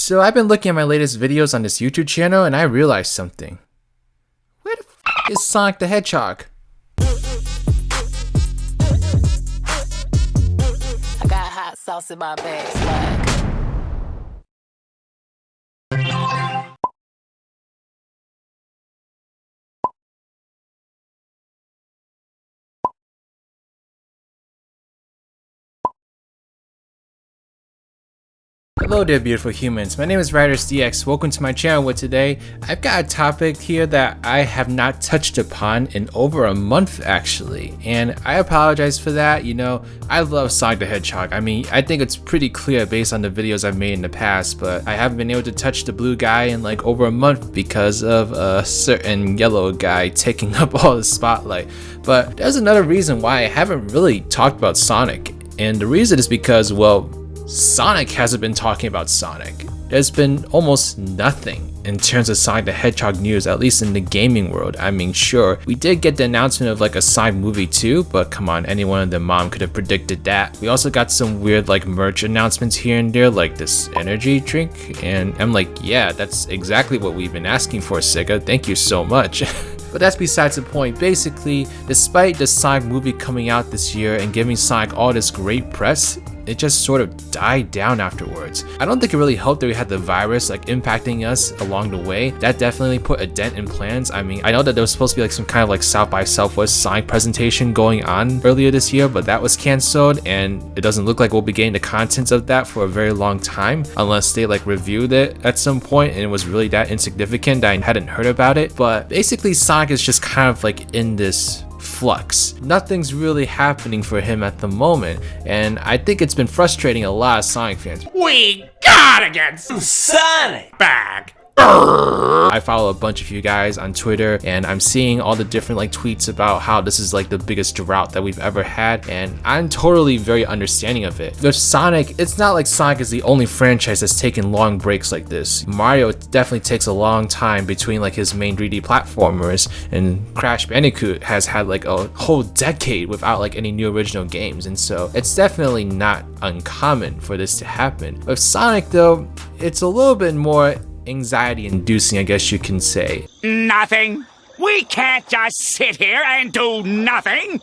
So I've been looking at my latest videos on this YouTube channel and I realized something. Where the f is Sonic the Hedgehog? I got hot sauce in my bag, swag. Hello there beautiful humans, my name is RidersDX. Welcome to my channel where today I've got a topic here that I have not touched upon in over a month actually, and I apologize for that. You know, I love Sonic the Hedgehog. I mean, I think it's pretty clear based on the videos I've made in the past, but I haven't been able to touch the blue guy in like over a month because of a certain yellow guy taking up all the spotlight. But there's another reason why I haven't really talked about Sonic, and the reason is because, well, Sonic hasn't been talking about Sonic. There's been almost nothing in terms of Sonic the Hedgehog news, at least in the gaming world. I mean, sure, we did get the announcement of like a Sonic movie too, but come on, anyone and their mom could have predicted that. We also got some weird like merch announcements here and there, like this energy drink, and I'm like, yeah, that's exactly what we've been asking for, Sega. Thank you so much. But that's besides the point. Basically, despite the Sonic movie coming out this year and giving Sonic all this great press, it just sort of died down afterwards. I don't think it really helped that we had the virus like impacting us along the way. That definitely put a dent in plans. I mean, I know that there was supposed to be like some kind of like South by Southwest Sonic presentation going on earlier this year, but that was canceled and it doesn't look like we'll be getting the contents of that for a very long time unless they like reviewed it at some point and it was really that insignificant that I hadn't heard about it. But basically Sonic is just kind of like in this flux. Nothing's really happening for him at the moment, and I think it's been frustrating a lot of Sonic fans. We gotta get some Sonic back! I follow a bunch of you guys on Twitter and I'm seeing all the different like tweets about how this is like the biggest drought that we've ever had, and I'm totally very understanding of it. With Sonic, it's not like Sonic is the only franchise that's taken long breaks like this. Mario definitely takes a long time between like his main 3D platformers, and Crash Bandicoot has had like a whole decade without like any new original games, and so it's definitely not uncommon for this to happen. With Sonic though, it's a little bit more anxiety inducing, I guess you can say. Nothing. We can't just sit here and do nothing.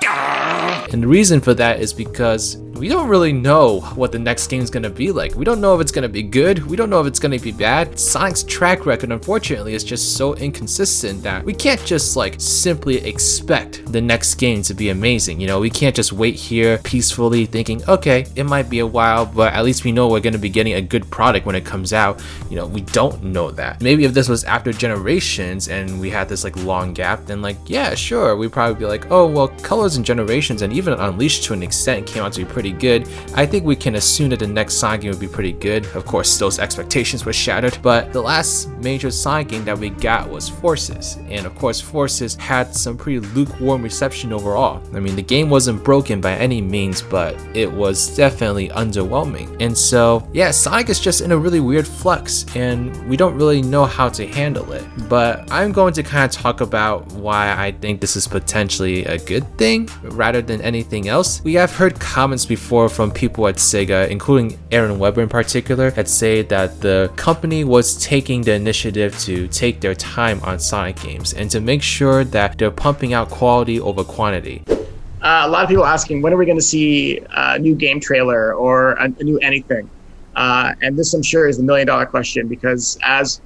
And the reason for that is because we don't really know what the next game is going to be like. We don't know if it's going to be good. We don't know if it's going to be bad. Sonic's track record, unfortunately, is just so inconsistent that we can't just like simply expect the next game to be amazing. You know, we can't just wait here peacefully thinking, okay, it might be a while, but at least we know we're going to be getting a good product when it comes out. You know, we don't know that. Maybe if this was after Generations and we had this like long gap, then like, yeah, sure, we'd probably be like, oh, well, Colors and Generations and even Unleashed to an extent came out to be pretty good. I think we can assume that the next Sonic game would be pretty good. Of course, those expectations were shattered, but the last major Sonic game that we got was Forces, and of course Forces had some pretty lukewarm reception overall. I mean, the game wasn't broken by any means, but it was definitely underwhelming. And so yeah, Sonic is just in a really weird flux and we don't really know how to handle it. But I'm going to kind of talk about why I think this is potentially a good thing rather than anything else. We have heard comments before from people at Sega, including Aaron Weber in particular, that say that the company was taking the initiative to take their time on Sonic games and to make sure that they're pumping out quality over quantity. A lot of people asking, when are we going to see a new game trailer or a new anything? And this, I'm sure, is the $1,000,000 question, because as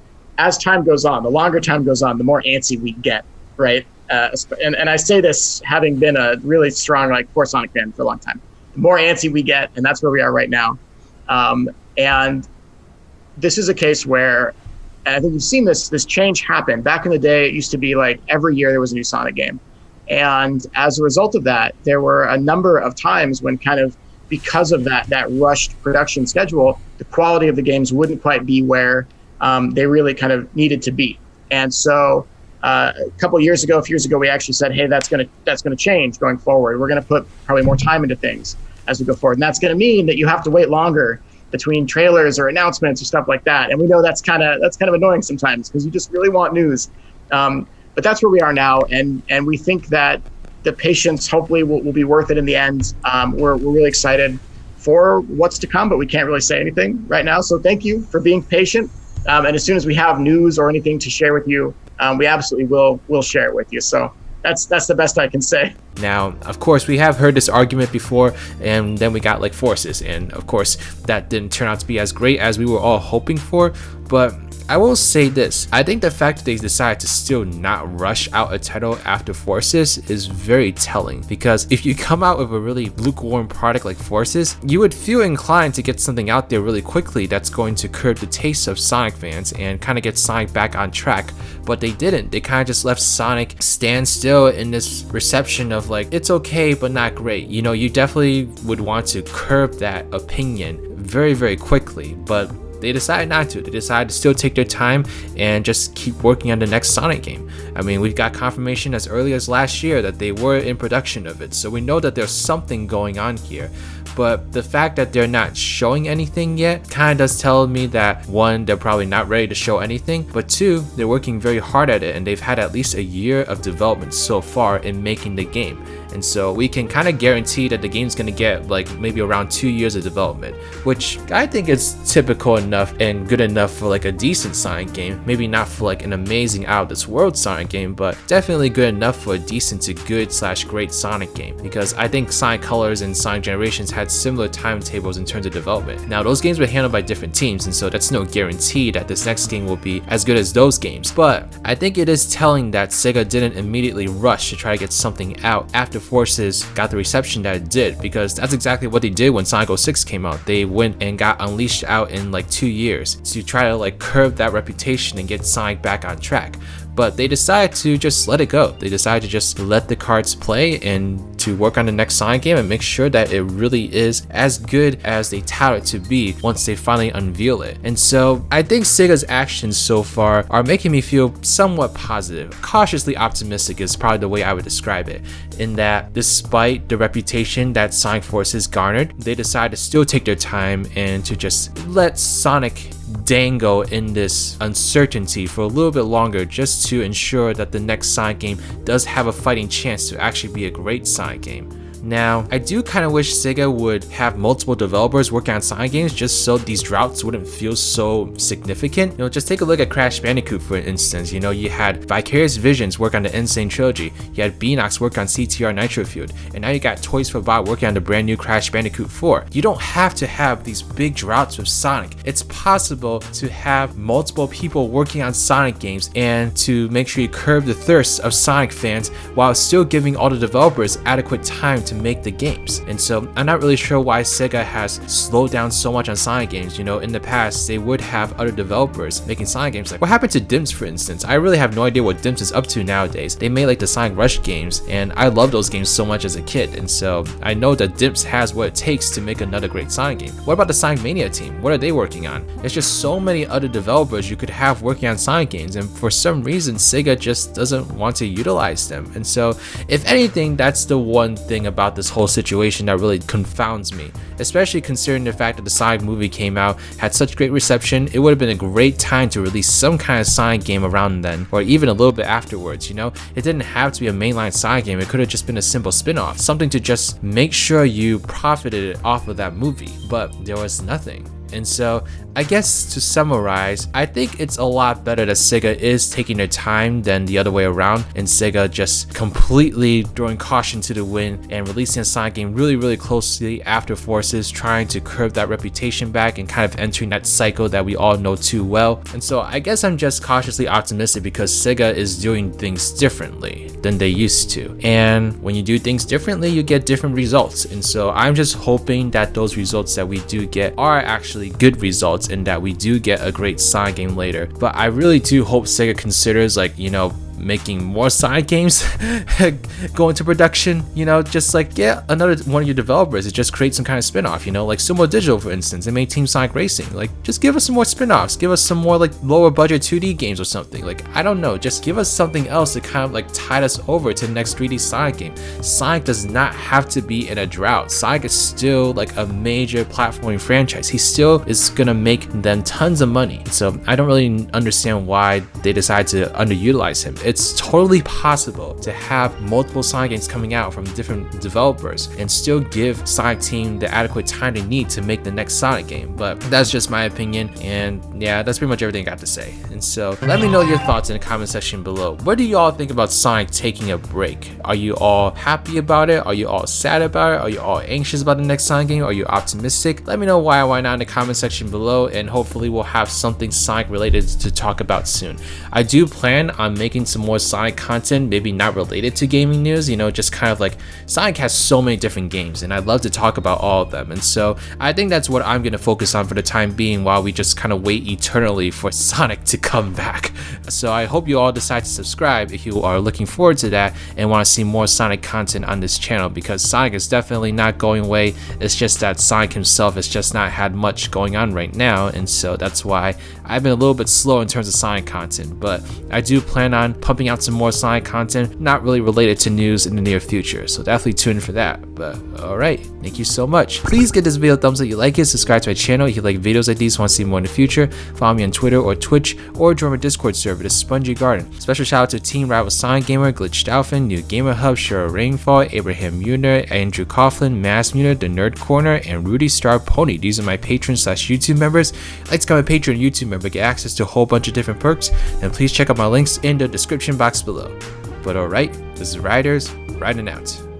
time goes on, the longer time goes on, the more antsy we get, right? And I say this having been a really strong like core Sonic fan for a long time. The more antsy we get, and that's where we are right now. And this is a case where, and I think you've seen this change happen. Back in the day, it used to be like every year there was a new Sonic game. And as a result of that, there were a number of times when kind of because of that rushed production schedule, the quality of the games wouldn't quite be where they really kind of needed to be. And so a couple of years ago, a few years ago, we actually said, hey, that's gonna change going forward. We're gonna put probably more time into things as we go forward. And that's gonna mean that you have to wait longer between trailers or announcements or stuff like that. And we know that's kind of annoying sometimes because you just really want news. But that's where we are now. And we think that the patience hopefully will be worth it in the end. We're really excited for what's to come, but we can't really say anything right now. So thank you for being patient. And as soon as we have news or anything to share with you, we absolutely will share it with you. So that's the best I can say. Now, of course, we have heard this argument before, and then we got like Forces, and of course, that didn't turn out to be as great as we were all hoping for. But I will say this, I think the fact that they decided to still not rush out a title after Forces is very telling, because if you come out with a really lukewarm product like Forces, you would feel inclined to get something out there really quickly that's going to curb the taste of Sonic fans and kind of get Sonic back on track. But they didn't. They kind of just left Sonic stand still in this reception of like, it's okay but not great. You know, you definitely would want to curb that opinion very, very quickly, but they decided not to. They decided to still take their time and just keep working on the next Sonic game. I mean, we've got confirmation as early as last year that they were in production of it, so we know that there's something going on here. But the fact that they're not showing anything yet kind of does tell me that, one, they're probably not ready to show anything, but two, they're working very hard at it, and they've had at least a year of development so far in making the game. And so we can kind of guarantee that the game's going to get like maybe around 2 years of development, which I think is typical enough and good enough for like a decent Sonic game. Maybe not for like an amazing out of this world Sonic game, but definitely good enough for a decent to good / great Sonic game, because I think Sonic Colors and Sonic Generations had similar timetables in terms of development. Now, those games were handled by different teams, and so that's no guarantee that this next game will be as good as those games. But I think it is telling that Sega didn't immediately rush to try to get something out after Forces got the reception that it did, because that's exactly what they did when Sonic 06 came out. They went and got Unleashed out in like 2 years to try to like curb that reputation and get Sonic back on track. But they decided to just let it go. They decided to just let the cards play and to work on the next Sonic game and make sure that it really is as good as they tout it to be once they finally unveil it. And so I think Sega's actions so far are making me feel somewhat positive. Cautiously optimistic is probably the way I would describe it, in that despite the reputation that Sonic Forces garnered, they decided to still take their time and to just let Sonic dangle in this uncertainty for a little bit longer, just to ensure that the next Sonic game does have a fighting chance to actually be a great Sonic game. Now, I do kind of wish Sega would have multiple developers working on Sonic games just so these droughts wouldn't feel so significant. You know, just take a look at Crash Bandicoot for instance. You know, you had Vicarious Visions work on the Insane Trilogy, you had Beanox work on CTR Nitro Fueled, and now you got Toys for Bob working on the brand new Crash Bandicoot 4. You don't have to have these big droughts with Sonic. It's possible to have multiple people working on Sonic games and to make sure you curb the thirst of Sonic fans while still giving all the developers adequate time to make the games. And so I'm not really sure why Sega has slowed down so much on Sonic games. You know, in the past they would have other developers making Sonic games. Like what happened to Dimps, for instance? I really have no idea what Dimps is up to nowadays. They made like the Sonic Rush games, and I love those games so much as a kid, and so I know that Dimps has what it takes to make another great Sonic game. What about the Sonic Mania team? What are they working on? There's just so many other developers you could have working on Sonic games, and for some reason Sega just doesn't want to utilize them. And so if anything, that's the one thing about this whole situation that really confounds me, especially considering the fact that the Sonic movie came out, had such great reception. It would have been a great time to release some kind of Sonic game around then, or even a little bit afterwards. You know, it didn't have to be a mainline Sonic game. It could have just been a simple spin-off, something to just make sure you profited off of that movie, but there was nothing. And so I guess to summarize, I think it's a lot better that Sega is taking their time than the other way around, and Sega just completely throwing caution to the wind and releasing a Sonic game really, really closely after Forces, trying to curb that reputation back and kind of entering that cycle that we all know too well. And so I guess I'm just cautiously optimistic because Sega is doing things differently than they used to. And when you do things differently, you get different results. And so I'm just hoping that those results that we do get are actually good results and that we do get a great Sonic game later. But I really do hope Sega considers, like, you know, making more Sonic games go into production. You know, just like get another one of your developers to just create some kind of spin-off. You know, like Sumo Digital, for instance, they made Team Sonic Racing. Like, just give us some more spin-offs, give us some more like lower budget 2D games or something. Like, I don't know, just give us something else to kind of like tide us over to the next 3D Sonic game. Sonic does not have to be in a drought. Sonic is still like a major platforming franchise. He still is gonna make them tons of money. So I don't really understand why they decide to underutilize him. it's totally possible to have multiple Sonic games coming out from different developers and still give Sonic Team the adequate time they need to make the next Sonic game. But that's just my opinion, and yeah, that's pretty much everything I got to say. And so let me know your thoughts in the comment section below. What do y'all think about Sonic taking a break? Are you all happy about it? Are you all sad about it? Are you all anxious about the next Sonic game? Are you optimistic? Let me know why not in the comment section below, and hopefully we'll have something Sonic related to talk about soon. I do plan on making some more Sonic content, maybe not related to gaming news, you know, just kind of like Sonic has so many different games and I'd love to talk about all of them. And so I think that's what I'm going to focus on for the time being while we just kind of wait eternally for Sonic to come back. So I hope you all decide to subscribe if you are looking forward to that and want to see more Sonic content on this channel, because Sonic is definitely not going away. It's just that Sonic himself has just not had much going on right now, and so that's why I've been a little bit slow in terms of Sonic content. But I do plan on pumping out some more Sonic content, not really related to news, in the near future, so definitely tune in for that. But alright, thank you so much. Please give this video a thumbs up if you like it, subscribe to my channel if you like videos like these, want to see more in the future, follow me on Twitter or Twitch, or join my Discord server, the Spongy Garden. Special shout out to Team Rival Sonic Gamer, Glitched Alphin, New Gamer Hub, Cheryl Rainfall, Abraham Muner, Andrew Coughlin, Mass Muner, The Nerd Corner, and Rudy Star Pony. These are my patrons / YouTube members. Like to become a patron and YouTube member, get access to a whole bunch of different perks, and please check out my links in the description box below. But alright, this is Riders, riding out.